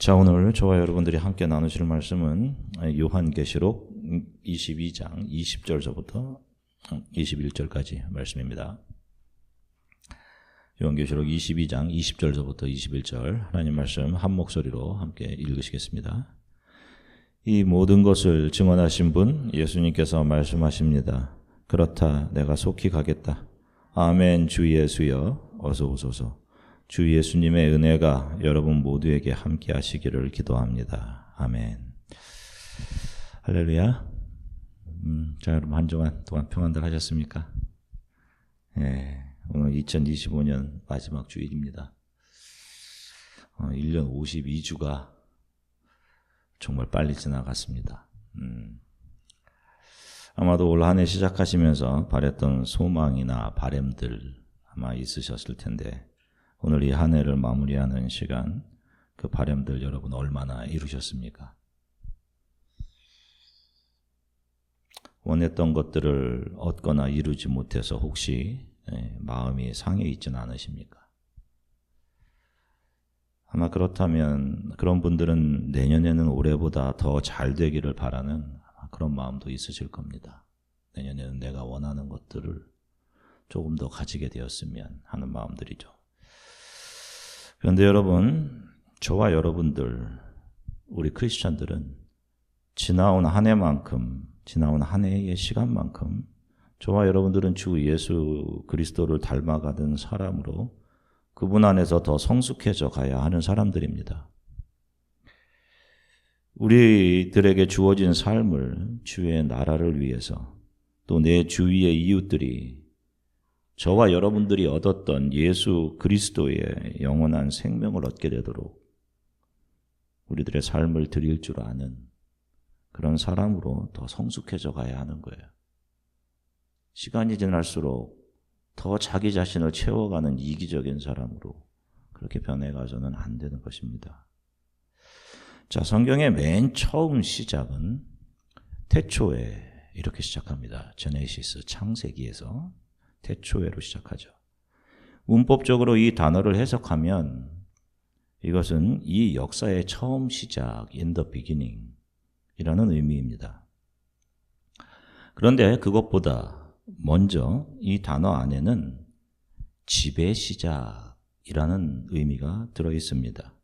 자, 오늘 저와 여러분들이 함께 나누실 말씀은 요한계시록 22장 20절서부터 21절까지 말씀입니다. 요한계시록 22장 20절서부터 21절 하나님 말씀 한 목소리로 함께 읽으시겠습니다. 이 모든 것을 증언하신 분 예수님께서 말씀하십니다. 그렇다, 내가 속히 가겠다. 아멘. 주 예수여 어서 오소서. 주 예수님의 은혜가 여러분 모두에게 함께 하시기를 기도합니다. 아멘. 할렐루야. 자, 여러분 한 주간 동안 평안들 하셨습니까? 예, 오늘 2025년 마지막 주일입니다. 1년 52주가 정말 빨리 지나갔습니다. 아마도 올 한 해 시작하시면서 바랬던 소망이나 바램들 아마 있으셨을 텐데 오늘 이 한 해를 마무리하는 시간 그 바램들 여러분 얼마나 이루셨습니까? 원했던 것들을 얻거나 이루지 못해서 혹시 마음이 상해 있지는 않으십니까? 아마 그렇다면 그런 분들은 내년에는 올해보다 더 잘 되기를 바라는 그런 마음도 있으실 겁니다. 내년에는 내가 원하는 것들을 조금 더 가지게 되었으면 하는 마음들이죠. 그런데 여러분, 저와 여러분들, 우리 크리스찬들은 지나온 한 해만큼, 지나온 한 해의 시간만큼 저와 여러분들은 주 예수 그리스도를 닮아가는 사람으로 그분 안에서 더 성숙해져 가야 하는 사람들입니다. 우리들에게 주어진 삶을 주의 나라를 위해서 또 내 주위의 이웃들이 저와 여러분들이 얻었던 예수 그리스도의 영원한 생명을 얻게 되도록 우리들의 삶을 드릴 줄 아는 그런 사람으로 더 성숙해져 가야 하는 거예요. 시간이 지날수록 더 자기 자신을 채워가는 이기적인 사람으로 그렇게 변해가서는 안 되는 것입니다. 자, 성경의 맨 처음 시작은 태초에 이렇게 시작합니다. 제네시스 창세기에서 태초에로 시작하죠. 문법적으로 이 단어를 해석하면 이것은 이 역사의 처음 시작, in the beginning 이라는 의미입니다. 그런데 그것보다 먼저 이 단어 안에는 지배 시작이라는 의미가 들어 있습니다.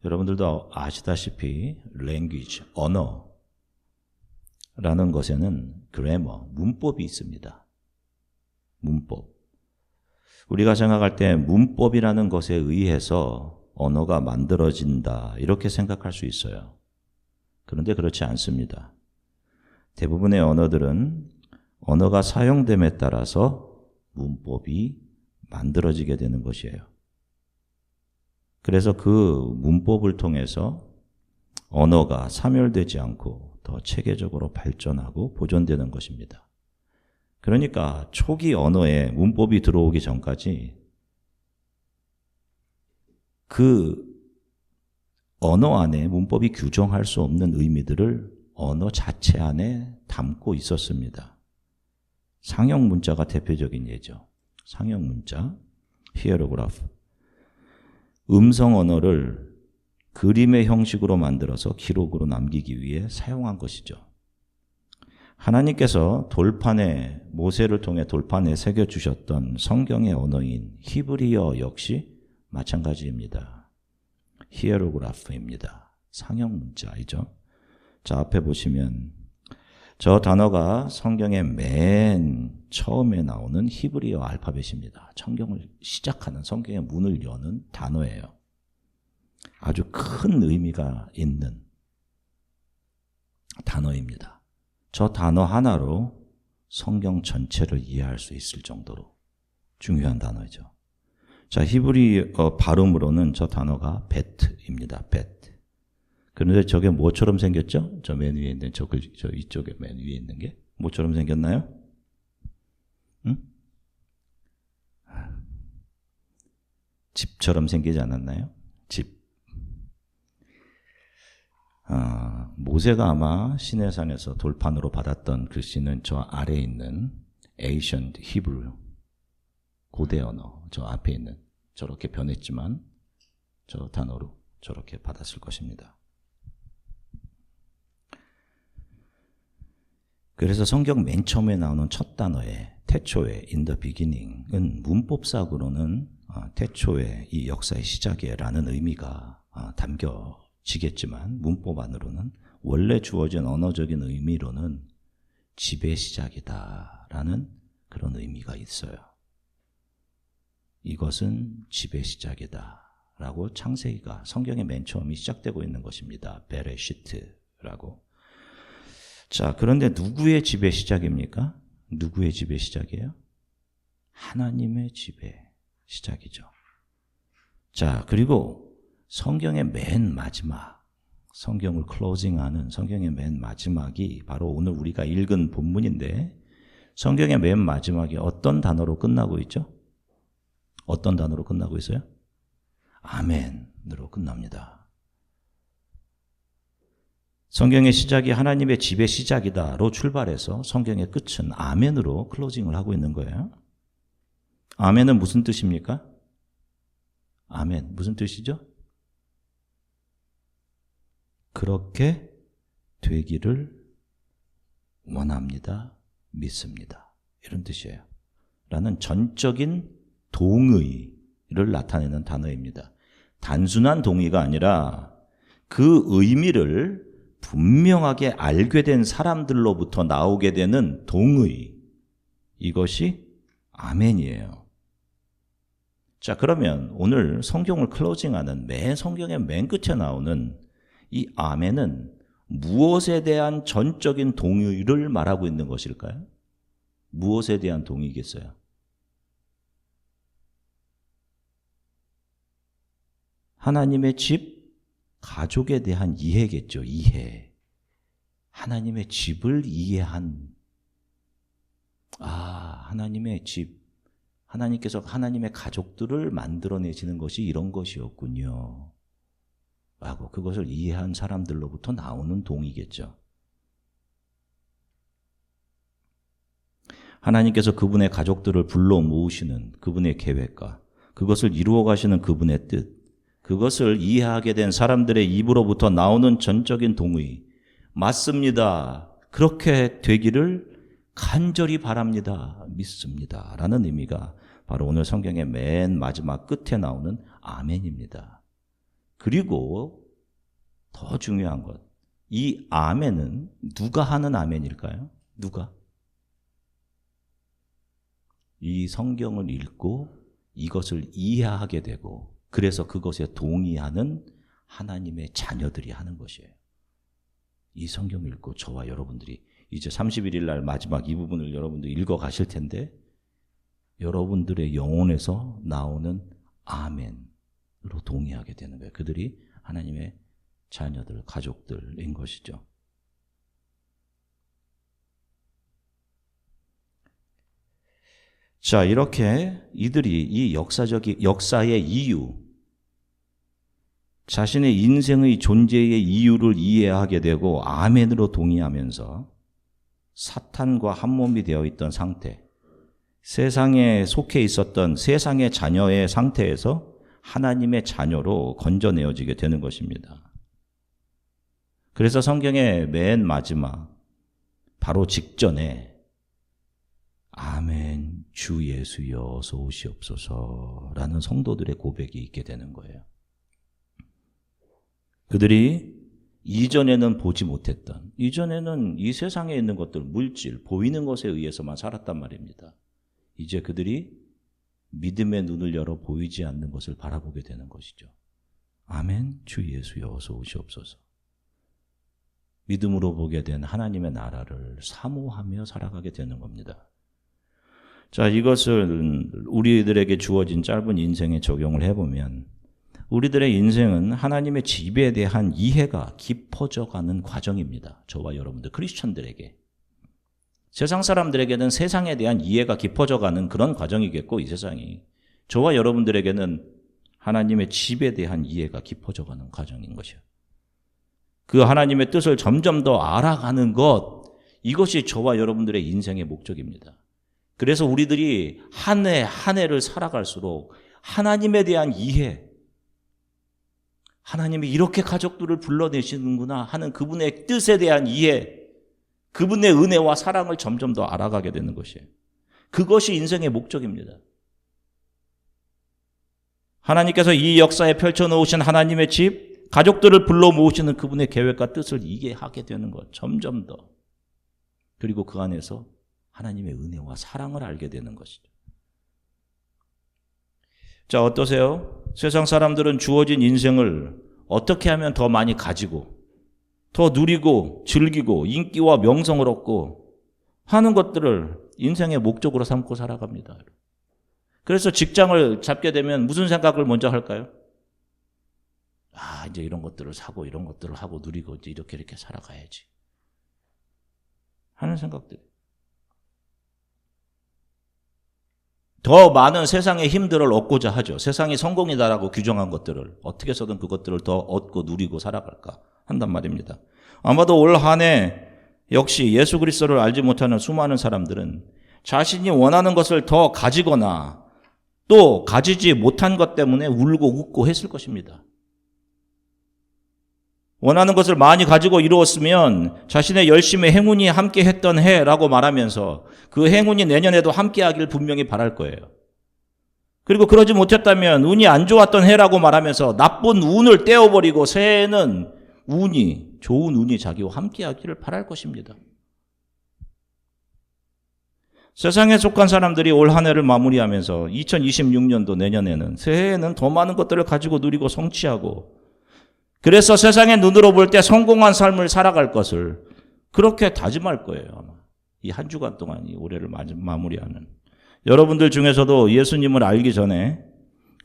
여러분들도 아시다시피 language, 언어라는 것에는 grammar, 문법이 있습니다. 문법. 우리가 생각할 때 문법이라는 것에 의해서 언어가 만들어진다 이렇게 생각할 수 있어요. 그런데 그렇지 않습니다. 대부분의 언어들은 언어가 사용됨에 따라서 문법이 만들어지게 되는 것이에요. 그래서 그 문법을 통해서 언어가 사멸되지 않고 더 체계적으로 발전하고 보존되는 것입니다. 그러니까 초기 언어에 문법이 들어오기 전까지 그 언어 안에 문법이 규정할 수 없는 의미들을 언어 자체 안에 담고 있었습니다. 상형 문자가 대표적인 예죠. 상형 문자, 히에로그래프. 음성 언어를 그림의 형식으로 만들어서 기록으로 남기기 위해 사용한 것이죠. 하나님께서 돌판에 모세를 통해 돌판에 새겨주셨던 성경의 언어인 히브리어 역시 마찬가지입니다. 히에로그래프입니다. 상형 문자이죠. 자, 앞에 보시면 저 단어가 성경의 맨 처음에 나오는 히브리어 알파벳입니다. 성경을 시작하는, 성경의 문을 여는 단어예요. 아주 큰 의미가 있는 단어입니다. 저 단어 하나로 성경 전체를 이해할 수 있을 정도로 중요한 단어죠. 자, 히브리어 발음으로는 저 단어가 베트입니다. 베트. 그런데 저게 뭐처럼 생겼죠? 저 맨 위에 있는 저 이쪽에 맨 위에 있는 게 뭐처럼 생겼나요? 응? 집처럼 생기지 않았나요? 집. 모세가 아마 시내산에서 돌판으로 받았던 글씨는 저 아래에 있는 Ancient Hebrew, 고대 언어, 저 앞에 있는 저렇게 변했지만 저 단어로 저렇게 받았을 것입니다. 그래서 성경 맨 처음에 나오는 첫 단어에 태초에 in the beginning은 문법상으로는 태초에 이 역사의 시작이라는 의미가 담겨지겠지만 문법 안으로는 원래 주어진 언어적인 의미로는 집의 시작이다라는 그런 의미가 있어요. 이것은 집의 시작이다라고 창세기가 성경의 맨 처음이 시작되고 있는 것입니다. 베레시트라고. 자, 그런데 누구의 집의 시작입니까? 누구의 집의 시작이에요? 하나님의 집의 시작이죠. 자, 그리고 성경의 맨 마지막, 성경을 클로징하는 성경의 맨 마지막이 바로 오늘 우리가 읽은 본문인데 성경의 맨 마지막이 어떤 단어로 끝나고 있죠? 어떤 단어로 끝나고 있어요? 아멘으로 끝납니다. 성경의 시작이 하나님의 집의 시작이다로 출발해서 성경의 끝은 아멘으로 클로징을 하고 있는 거예요. 아멘은 무슨 뜻입니까? 아멘 무슨 뜻이죠? 그렇게 되기를 원합니다. 믿습니다. 이런 뜻이에요. 라는 전적인 동의를 나타내는 단어입니다. 단순한 동의가 아니라 그 의미를 분명하게 알게 된 사람들로부터 나오게 되는 동의, 이것이 아멘이에요. 자, 그러면 오늘 성경을 클로징하는 성경의 맨 끝에 나오는 이 아멘은 무엇에 대한 전적인 동의를 말하고 있는 것일까요? 무엇에 대한 동의겠어요? 하나님의 집, 가족에 대한 이해겠죠. 이해. 하나님의 집을 이해한, 하나님의 집, 하나님께서 하나님의 가족들을 만들어내시는 것이 이런 것이었군요. 라고 그것을 이해한 사람들로부터 나오는 동의겠죠. 하나님께서 그분의 가족들을 불러 모으시는 그분의 계획과 그것을 이루어 가시는 그분의 뜻, 그것을 이해하게 된 사람들의 입으로부터 나오는 전적인 동의, 맞습니다. 그렇게 되기를 간절히 바랍니다. 믿습니다. 라는 의미가 바로 오늘 성경의 맨 마지막 끝에 나오는 아멘입니다. 그리고 더 중요한 것, 이 아멘은 누가 하는 아멘일까요? 누가? 이 성경을 읽고 이것을 이해하게 되고 그래서 그것에 동의하는 하나님의 자녀들이 하는 것이에요. 이 성경을 읽고 저와 여러분들이 이제 31일 날 마지막 이 부분을 여러분들 읽어 가실 텐데 여러분들의 영혼에서 나오는 아멘으로 동의하게 되는 거예요. 그들이 하나님의 자녀들, 가족들인 것이죠. 자, 이렇게 이들이 이 역사의 이유, 자신의 인생의 존재의 이유를 이해하게 되고 아멘으로 동의하면서 사탄과 한몸이 되어 있던 상태, 세상에 속해 있었던 세상의 자녀의 상태에서 하나님의 자녀로 건져내어지게 되는 것입니다. 그래서 성경의 맨 마지막, 바로 직전에 아멘, 주 예수여 어서 오시옵소서라는 성도들의 고백이 있게 되는 거예요. 그들이 이전에는 보지 못했던, 이전에는 이 세상에 있는 것들, 물질, 보이는 것에 의해서만 살았단 말입니다. 이제 그들이 믿음의 눈을 열어 보이지 않는 것을 바라보게 되는 것이죠. 아멘, 주 예수여 어서 오시옵소서. 믿음으로 보게 된 하나님의 나라를 사모하며 살아가게 되는 겁니다. 자, 이것을 우리들에게 주어진 짧은 인생에 적용을 해보면 우리들의 인생은 하나님의 집에 대한 이해가 깊어져가는 과정입니다. 저와 여러분들 크리스천들에게. 세상 사람들에게는 세상에 대한 이해가 깊어져가는 그런 과정이겠고 이 세상이. 저와 여러분들에게는 하나님의 집에 대한 이해가 깊어져가는 과정인 것이요. 그 하나님의 뜻을 점점 더 알아가는 것, 이것이 저와 여러분들의 인생의 목적입니다. 그래서 우리들이 한 해 한 해를 살아갈수록 하나님에 대한 이해, 하나님이 이렇게 가족들을 불러내시는구나 하는 그분의 뜻에 대한 이해, 그분의 은혜와 사랑을 점점 더 알아가게 되는 것이에요. 그것이 인생의 목적입니다. 하나님께서 이 역사에 펼쳐놓으신 하나님의 집, 가족들을 불러 모으시는 그분의 계획과 뜻을 이해하게 되는 것, 점점 더. 그리고 그 안에서 하나님의 은혜와 사랑을 알게 되는 것이죠. 자, 어떠세요? 세상 사람들은 주어진 인생을 어떻게 하면 더 많이 가지고 더 누리고 즐기고 인기와 명성을 얻고 하는 것들을 인생의 목적으로 삼고 살아갑니다. 그래서 직장을 잡게 되면 무슨 생각을 먼저 할까요? 이제 이런 것들을 사고 이런 것들을 하고 누리고 이제 이렇게 살아가야지 하는 생각들. 더 많은 세상의 힘들을 얻고자 하죠. 세상이 성공이다라고 규정한 것들을 어떻게 해서든 그것들을 더 얻고 누리고 살아갈까 한단 말입니다. 아마도 올 한 해 역시 예수 그리스도를 알지 못하는 수많은 사람들은 자신이 원하는 것을 더 가지거나 또 가지지 못한 것 때문에 울고 웃고 했을 것입니다. 원하는 것을 많이 가지고 이루었으면 자신의 열심의 행운이 함께 했던 해라고 말하면서 그 행운이 내년에도 함께 하길 분명히 바랄 거예요. 그리고 그러지 못했다면 운이 안 좋았던 해라고 말하면서 나쁜 운을 떼어버리고 새해에는 좋은 운이 자기와 함께 하기를 바랄 것입니다. 세상에 속한 사람들이 올 한 해를 마무리하면서 2026년도 내년에는 새해에는 더 많은 것들을 가지고 누리고 성취하고 그래서 세상의 눈으로 볼 때 성공한 삶을 살아갈 것을 그렇게 다짐할 거예요. 아마 이 한 주간 동안 이 올해를 마무리하는 여러분들 중에서도 예수님을 알기 전에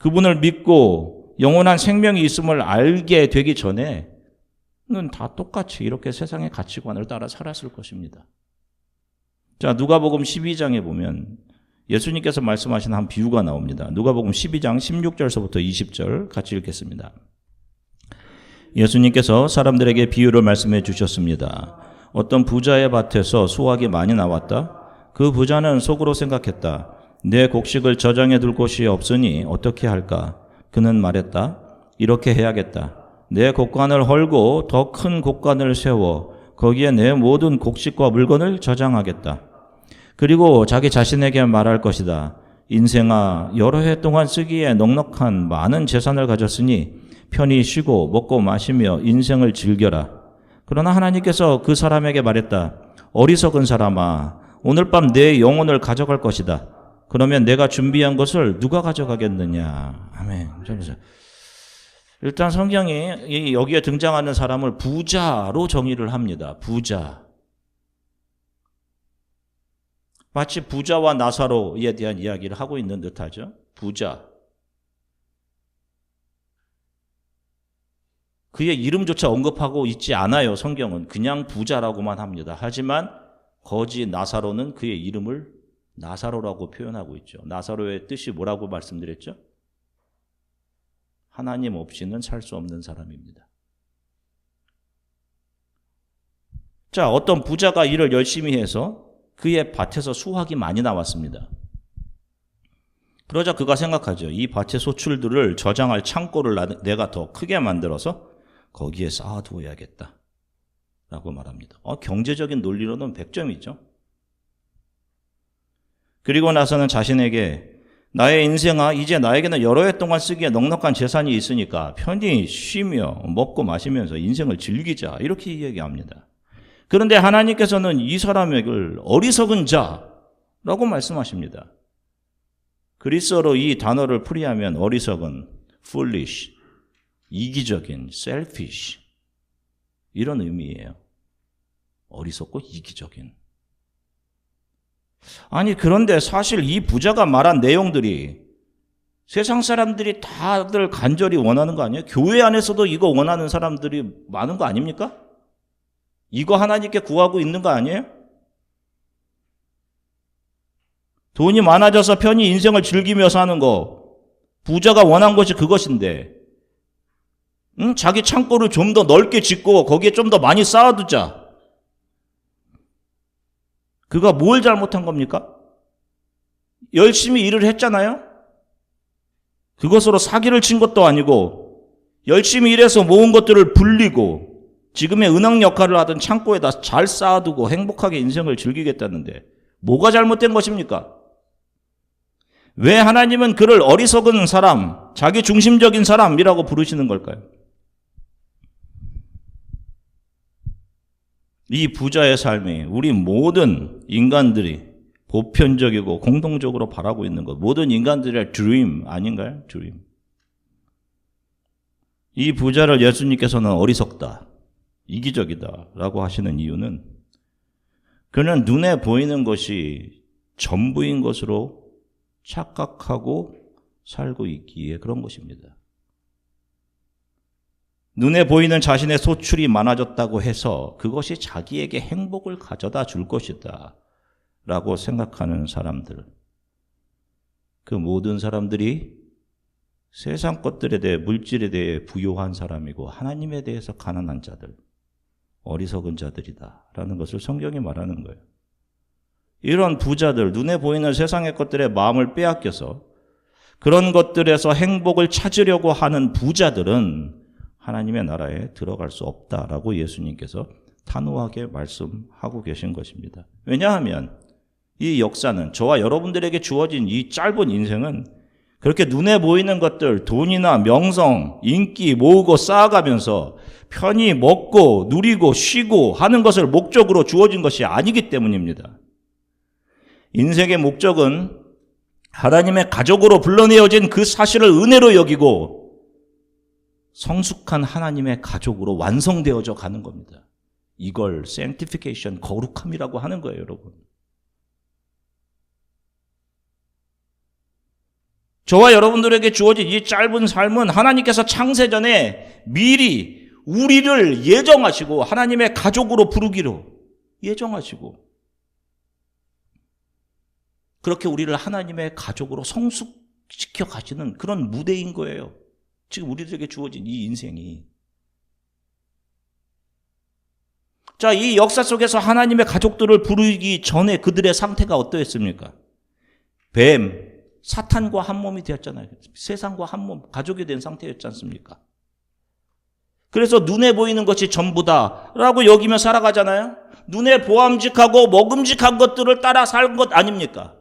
그분을 믿고 영원한 생명이 있음을 알게 되기 전에는 다 똑같이 이렇게 세상의 가치관을 따라 살았을 것입니다. 자, 누가복음 12장에 보면 예수님께서 말씀하신 한 비유가 나옵니다. 누가복음 12장 16절서부터 20절 같이 읽겠습니다. 예수님께서 사람들에게 비유를 말씀해 주셨습니다. 어떤 부자의 밭에서 수확이 많이 나왔다. 그 부자는 속으로 생각했다. 내 곡식을 저장해 둘 곳이 없으니 어떻게 할까? 그는 말했다. 이렇게 해야겠다. 내 곡간을 헐고 더 큰 곡간을 세워 거기에 내 모든 곡식과 물건을 저장하겠다. 그리고 자기 자신에게 말할 것이다. 인생아, 여러 해 동안 쓰기에 넉넉한 많은 재산을 가졌으니 편히 쉬고 먹고 마시며 인생을 즐겨라. 그러나 하나님께서 그 사람에게 말했다. 어리석은 사람아, 오늘 밤 내 영혼을 가져갈 것이다. 그러면 내가 준비한 것을 누가 가져가겠느냐. 아멘. 일단 성경이 여기에 등장하는 사람을 부자로 정의를 합니다. 부자. 마치 부자와 나사로에 대한 이야기를 하고 있는 듯하죠. 부자. 그의 이름조차 언급하고 있지 않아요. 성경은 그냥 부자라고만 합니다. 하지만 거지 나사로는 그의 이름을 나사로라고 표현하고 있죠. 나사로의 뜻이 뭐라고 말씀드렸죠? 하나님 없이는 살 수 없는 사람입니다. 자, 어떤 부자가 일을 열심히 해서 그의 밭에서 수확이 많이 나왔습니다. 그러자 그가 생각하죠. 이 밭의 소출들을 저장할 창고를 내가 더 크게 만들어서 거기에 쌓아두어야겠다 라고 말합니다. 경제적인 논리로는 100점이죠. 그리고 나서는 자신에게 나의 인생아, 이제 나에게는 여러 해 동안 쓰기에 넉넉한 재산이 있으니까 편히 쉬며 먹고 마시면서 인생을 즐기자 이렇게 이야기합니다. 그런데 하나님께서는 이 사람에게 어리석은 자라고 말씀하십니다. 그리스어로 이 단어를 풀이하면 어리석은 foolish, 이기적인 selfish 이런 의미예요. 어리석고 이기적인. 아니 그런데 사실 이 부자가 말한 내용들이 세상 사람들이 다들 간절히 원하는 거 아니에요? 교회 안에서도 이거 원하는 사람들이 많은 거 아닙니까? 이거 하나님께 구하고 있는 거 아니에요? 돈이 많아져서 편히 인생을 즐기며 사는 거 부자가 원한 것이 그것인데 자기 창고를 좀 더 넓게 짓고 거기에 좀 더 많이 쌓아두자. 그가 뭘 잘못한 겁니까? 열심히 일을 했잖아요. 그것으로 사기를 친 것도 아니고 열심히 일해서 모은 것들을 불리고 지금의 은행 역할을 하던 창고에다 잘 쌓아두고 행복하게 인생을 즐기겠다는데 뭐가 잘못된 것입니까? 왜 하나님은 그를 어리석은 사람, 자기 중심적인 사람이라고 부르시는 걸까요? 이 부자의 삶이 우리 모든 인간들이 보편적이고 공동적으로 바라고 있는 것, 모든 인간들의 드림 아닌가요? 드림. 이 부자를 예수님께서는 어리석다, 이기적이다 라고 하시는 이유는 그는 눈에 보이는 것이 전부인 것으로 착각하고 살고 있기에 그런 것입니다. 눈에 보이는 자신의 소출이 많아졌다고 해서 그것이 자기에게 행복을 가져다 줄 것이다 라고 생각하는 사람들, 그 모든 사람들이 세상 것들에 대해, 물질에 대해 부요한 사람이고 하나님에 대해서 가난한 자들, 어리석은 자들이다 라는 것을 성경이 말하는 거예요. 이런 부자들, 눈에 보이는 세상의 것들에 마음을 빼앗겨서 그런 것들에서 행복을 찾으려고 하는 부자들은 하나님의 나라에 들어갈 수 없다라고 예수님께서 단호하게 말씀하고 계신 것입니다. 왜냐하면 이 역사는, 저와 여러분들에게 주어진 이 짧은 인생은 그렇게 눈에 보이는 것들, 돈이나 명성, 인기 모으고 쌓아가면서 편히 먹고 누리고 쉬고 하는 것을 목적으로 주어진 것이 아니기 때문입니다. 인생의 목적은 하나님의 가족으로 불러내어진 그 사실을 은혜로 여기고 성숙한 하나님의 가족으로 완성되어져 가는 겁니다. 이걸 sanctification, 거룩함이라고 하는 거예요, 여러분. 저와 여러분들에게 주어진 이 짧은 삶은 하나님께서 창세전에 미리 우리를 예정하시고 하나님의 가족으로 부르기로 예정하시고 그렇게 우리를 하나님의 가족으로 성숙시켜 가시는 그런 무대인 거예요. 지금 우리들에게 주어진 이 인생이. 자, 이 역사 속에서 하나님의 가족들을 부르기 전에 그들의 상태가 어떠했습니까? 뱀, 사탄과 한 몸이 되었잖아요. 세상과 한 몸, 가족이 된 상태였지 않습니까? 그래서 눈에 보이는 것이 전부다라고 여기며 살아가잖아요. 눈에 보암직하고 먹음직한 것들을 따라 살 것 아닙니까?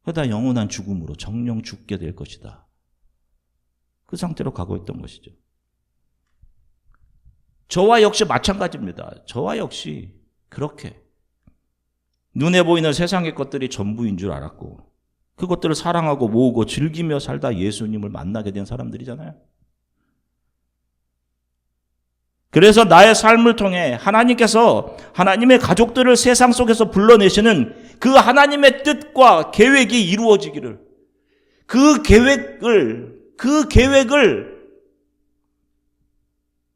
그러다 영원한 죽음으로 정령 죽게 될 것이다. 그 상태로 가고 있던 것이죠. 저와 역시 마찬가지입니다. 저와 역시 그렇게 눈에 보이는 세상의 것들이 전부인 줄 알았고 그것들을 사랑하고 모으고 즐기며 살다 예수님을 만나게 된 사람들이잖아요. 그래서 나의 삶을 통해 하나님께서 하나님의 가족들을 세상 속에서 불러내시는 그 하나님의 뜻과 계획이 이루어지기를, 그 계획을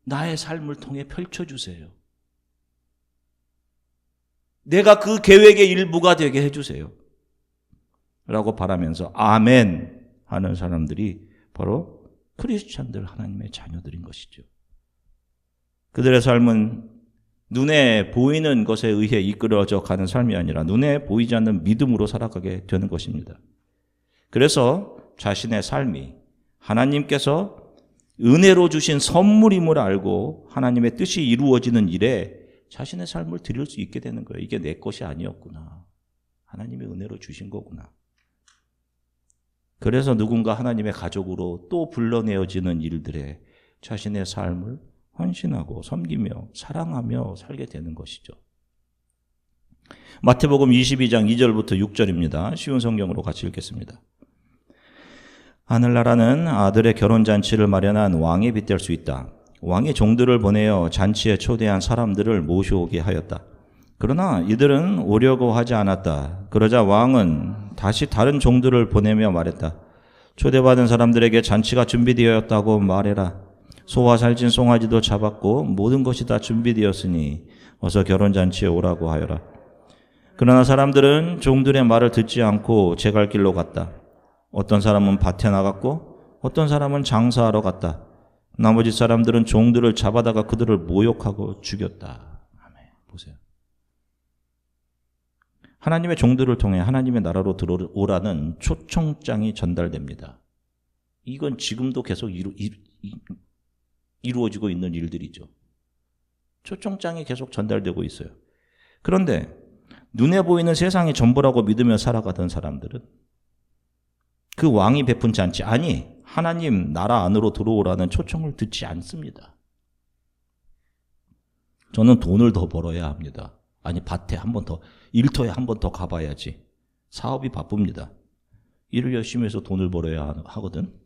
나의 삶을 통해 펼쳐주세요. 내가 그 계획의 일부가 되게 해주세요. 라고 바라면서 아멘 하는 사람들이 바로 크리스찬들, 하나님의 자녀들인 것이죠. 그들의 삶은 눈에 보이는 것에 의해 이끌어져 가는 삶이 아니라 눈에 보이지 않는 믿음으로 살아가게 되는 것입니다. 그래서 자신의 삶이 하나님께서 은혜로 주신 선물임을 알고 하나님의 뜻이 이루어지는 일에 자신의 삶을 드릴 수 있게 되는 거예요. 이게 내 것이 아니었구나. 하나님의 은혜로 주신 거구나. 그래서 누군가 하나님의 가족으로 또 불러내어지는 일들에 자신의 삶을 헌신하고 섬기며 사랑하며 살게 되는 것이죠. 마태복음 22장 2절부터 6절입니다. 쉬운 성경으로 같이 읽겠습니다. 하늘나라는 아들의 결혼잔치를 마련한 왕이 빗댈 수 있다. 왕이 종들을 보내어 잔치에 초대한 사람들을 모셔오게 하였다. 그러나 이들은 오려고 하지 않았다. 그러자 왕은 다시 다른 종들을 보내며 말했다. 초대받은 사람들에게 잔치가 준비되었다고 말해라. 소와 살찐 송아지도 잡았고 모든 것이 다 준비되었으니 어서 결혼잔치에 오라고 하여라. 그러나 사람들은 종들의 말을 듣지 않고 제 갈 길로 갔다. 어떤 사람은 밭에 나갔고 어떤 사람은 장사하러 갔다. 나머지 사람들은 종들을 잡아다가 그들을 모욕하고 죽였다. 아멘. 보세요. 하나님의 종들을 통해 하나님의 나라로 들어오라는 초청장이 전달됩니다. 이건 지금도 계속 이루어지고 있는 일들이죠. 초청장이 계속 전달되고 있어요. 그런데 눈에 보이는 세상이 전부라고 믿으며 살아가던 사람들은 그 왕이 베푼 잔치, 아니 하나님 나라 안으로 들어오라는 초청을 듣지 않습니다. 저는 돈을 더 벌어야 합니다. 아니 밭에 한 번 더, 일터에 한 번 더 가봐야지. 사업이 바쁩니다. 일을 열심히 해서 돈을 벌어야 하거든.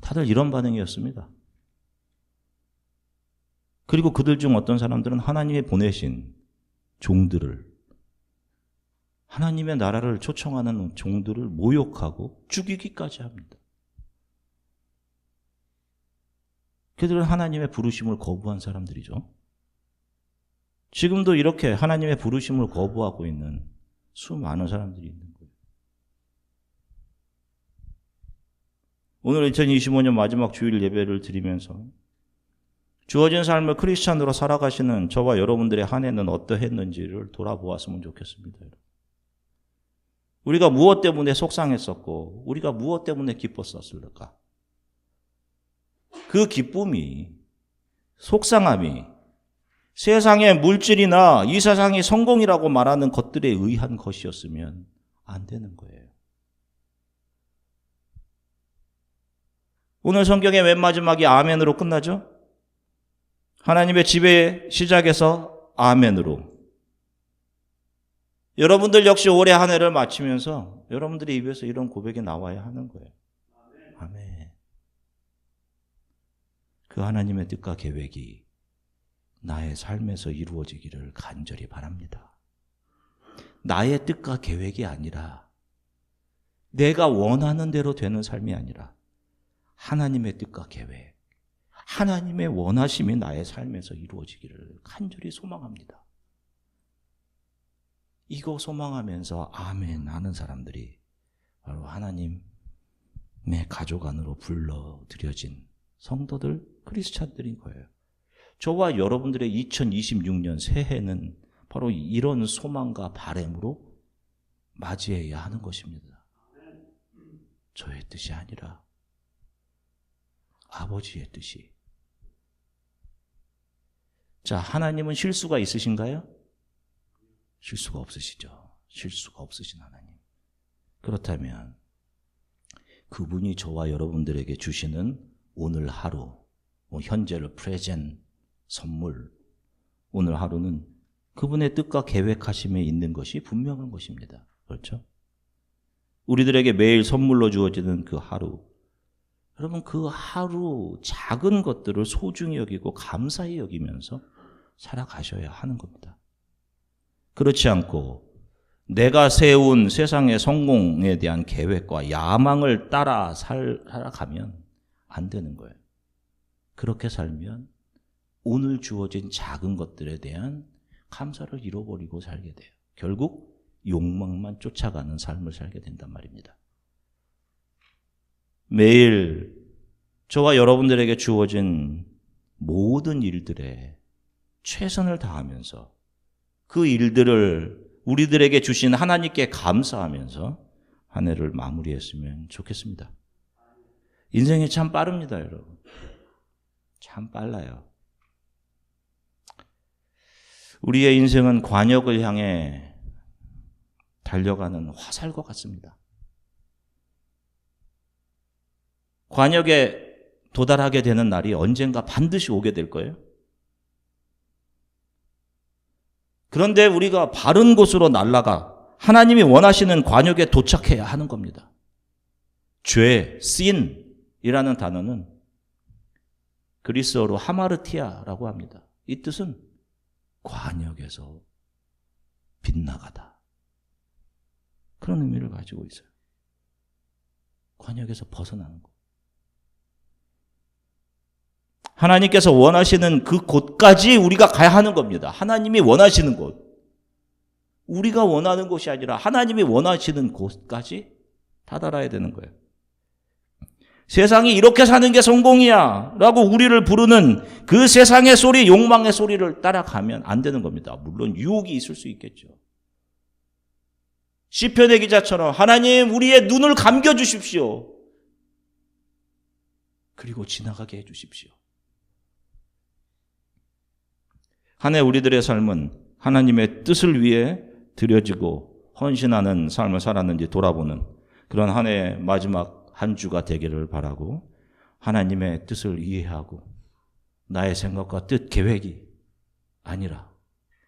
다들 이런 반응이었습니다. 그리고 그들 중 어떤 사람들은 하나님이 보내신 종들을, 하나님의 나라를 초청하는 종들을 모욕하고 죽이기까지 합니다. 그들은 하나님의 부르심을 거부한 사람들이죠. 지금도 이렇게 하나님의 부르심을 거부하고 있는 수많은 사람들이 있는 거예요. 오늘 2025년 마지막 주일 예배를 드리면서 주어진 삶을 크리스찬으로 살아가시는 저와 여러분들의 한 해는 어떠했는지를 돌아보았으면 좋겠습니다. 우리가 무엇 때문에 속상했었고 우리가 무엇 때문에 기뻤었을까? 그 기쁨이, 속상함이 세상의 물질이나 이 세상이 성공이라고 말하는 것들에 의한 것이었으면 안 되는 거예요. 오늘 성경의 맨 마지막이 아멘으로 끝나죠? 하나님의 집의 시작에서 아멘으로. 여러분들 역시 올해 한 해를 마치면서 여러분들의 입에서 이런 고백이 나와야 하는 거예요. 아멘. 그 하나님의 뜻과 계획이 나의 삶에서 이루어지기를 간절히 바랍니다. 나의 뜻과 계획이 아니라 내가 원하는 대로 되는 삶이 아니라 하나님의 뜻과 계획, 하나님의 원하심이 나의 삶에서 이루어지기를 간절히 소망합니다. 이거 소망하면서 아멘 하는 사람들이 바로 하나님의 가족 안으로 불러들여진 성도들, 크리스찬들인 거예요. 저와 여러분들의 2026년 새해는 바로 이런 소망과 바람으로 맞이해야 하는 것입니다. 저의 뜻이 아니라 아버지의 뜻이. 자, 하나님은 실수가 있으신가요? 실수가 없으시죠. 실수가 없으신 하나님. 그렇다면 그분이 저와 여러분들에게 주시는 오늘 하루, 현재를 프레젠 선물, 오늘 하루는 그분의 뜻과 계획하심에 있는 것이 분명한 것입니다. 그렇죠? 우리들에게 매일 선물로 주어지는 그 하루, 여러분 그 하루 작은 것들을 소중히 여기고 감사히 여기면서 살아가셔야 하는 겁니다. 그렇지 않고 내가 세운 세상의 성공에 대한 계획과 야망을 따라 살아가면 안 되는 거예요. 그렇게 살면 오늘 주어진 작은 것들에 대한 감사를 잃어버리고 살게 돼요. 결국 욕망만 쫓아가는 삶을 살게 된단 말입니다. 매일 저와 여러분들에게 주어진 모든 일들에 최선을 다하면서 그 일들을 우리들에게 주신 하나님께 감사하면서 한 해를 마무리했으면 좋겠습니다. 인생이 참 빠릅니다, 여러분. 참 빨라요. 우리의 인생은 관역을 향해 달려가는 화살과 같습니다. 관역에 도달하게 되는 날이 언젠가 반드시 오게 될 거예요. 그런데 우리가 바른 곳으로 날아가 하나님이 원하시는 관역에 도착해야 하는 겁니다. 죄, sin이라는 단어는 그리스어로 하마르티아라고 합니다. 이 뜻은 관역에서 빗나가다. 그런 의미를 가지고 있어요. 관역에서 벗어나는 것. 하나님께서 원하시는 그 곳까지 우리가 가야 하는 겁니다. 하나님이 원하시는 곳. 우리가 원하는 곳이 아니라 하나님이 원하시는 곳까지 다다라야 되는 거예요. 세상이 이렇게 사는 게 성공이야 라고 우리를 부르는 그 세상의 소리, 욕망의 소리를 따라가면 안 되는 겁니다. 물론 유혹이 있을 수 있겠죠. 시편의 기자처럼 하나님 우리의 눈을 감겨주십시오. 그리고 지나가게 해주십시오. 한 해 우리들의 삶은 하나님의 뜻을 위해 드려지고 헌신하는 삶을 살았는지 돌아보는 그런 한 해의 마지막 한 주가 되기를 바라고, 하나님의 뜻을 이해하고 나의 생각과 뜻, 계획이 아니라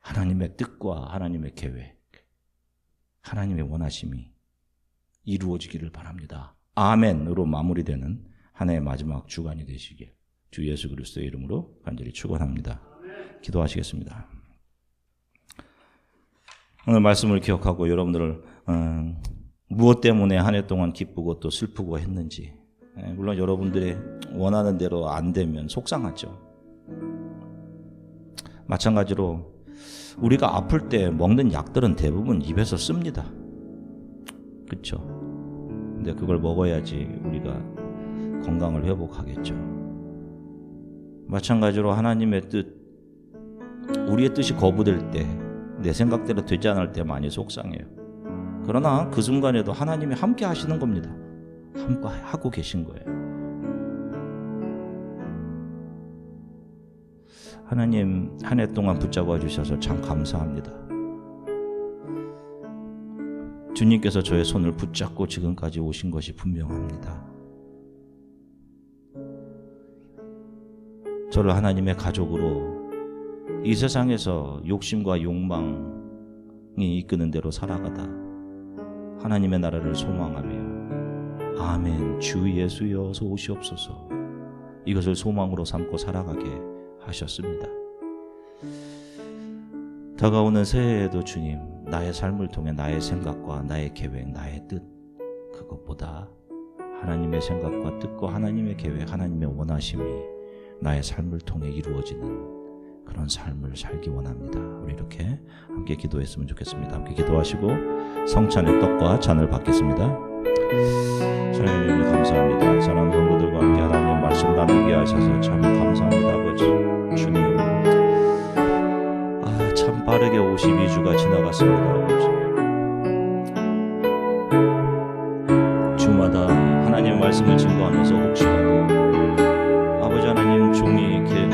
하나님의 뜻과 하나님의 계획, 하나님의 원하심이 이루어지기를 바랍니다. 아멘으로 마무리되는 한 해의 마지막 주간이 되시길 주 예수 그리스도의 이름으로 간절히 축원합니다. 기도하시겠습니다. 오늘 말씀을 기억하고 여러분들을 무엇 때문에 한 해 동안 기쁘고 또 슬프고 했는지, 물론 여러분들이 원하는 대로 안 되면 속상하죠. 마찬가지로 우리가 아플 때 먹는 약들은 대부분 입에서 씁니다. 그렇죠? 근데 그걸 먹어야지 우리가 건강을 회복하겠죠. 마찬가지로 하나님의 뜻, 우리의 뜻이 거부될 때, 내 생각대로 되지 않을 때 많이 속상해요. 그러나 그 순간에도 하나님이 함께 하시는 겁니다. 함께 하고 계신 거예요. 하나님 한 해 동안 붙잡아 주셔서 참 감사합니다. 주님께서 저의 손을 붙잡고 지금까지 오신 것이 분명합니다. 저를 하나님의 가족으로 이 세상에서 욕심과 욕망이 이끄는 대로 살아가다 하나님의 나라를 소망하며 아멘 주 예수여 어서 오시옵소서, 이것을 소망으로 삼고 살아가게 하셨습니다. 다가오는 새해에도 주님, 나의 삶을 통해 나의 생각과 나의 계획, 나의 뜻, 그것보다 하나님의 생각과 뜻과 하나님의 계획, 하나님의 원하심이 나의 삶을 통해 이루어지는 그런 삶을 살기 원합니다. 우리 이렇게 함께 기도했으면 좋겠습니다. 함께 기도하시고 성찬의 떡과 잔을 받겠습니다. 하나님 감사합니다. 사랑하는 성도들과 함께 하나님 말씀 나누게 하셔서 참 감사합니다. 아버지 주님, 참 빠르게 52주가 지나갔습니다. 아버지 주마다 하나님의 말씀을 증거하면서 혹시라도 아버지 하나님 종이 이렇게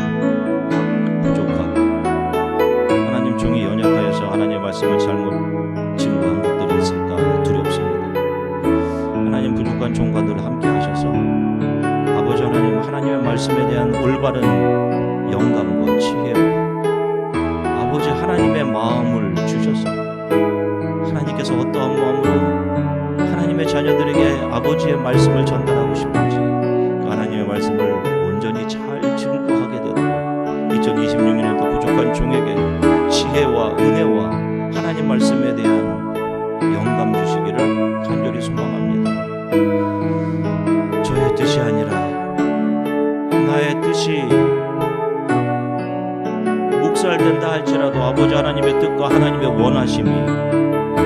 부족하고 하나님 종이 연약하여서 하나님의 말씀을 잘못 증거한 것들이 있을까 두렵습니다. 하나님 부족한 종과들을 함께 하셔서 아버지 하나님, 하나님의 말씀에 대한 올바른 영감과 지혜와 아버지 하나님의 마음을 주셔서 하나님께서 어떠한 마음으로 하나님의 자녀들에게 아버지의 말씀을 전달하고 싶은지 그 하나님의 말씀을 온전히 잘 증거하게 되도록 2026년에도 부족한 종에게 지혜와 은혜와 하나님 말씀에 대한 영감 주시기를 간절히 소망합니다. 저의 뜻이 아니라 나의 뜻이 묵살된다 할지라도 아버지 하나님의 뜻과 하나님의 원하심이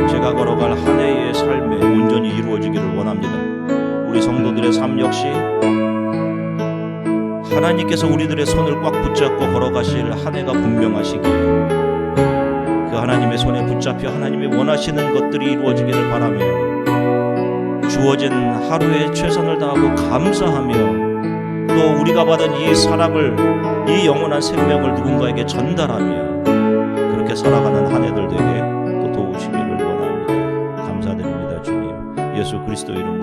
제가 걸어갈 한 해의 삶에 온전히 이루어지기를 원합니다. 우리 성도들의 삶 역시 하나님께서 우리들의 손을 꽉 붙잡고 걸어가실 한 해가 분명하시기에 그 하나님의 손에 붙잡혀 하나님이 원하시는 것들이 이루어지기를 바라며 주어진 하루에 최선을 다하고 감사하며 또 우리가 받은 이 사랑을, 이 영원한 생명을 누군가에게 전달하며 그렇게 살아가는 한 해들 되게 또 도우시기를 원합니다. 감사드립니다. 주님 예수 그리스도 이름으로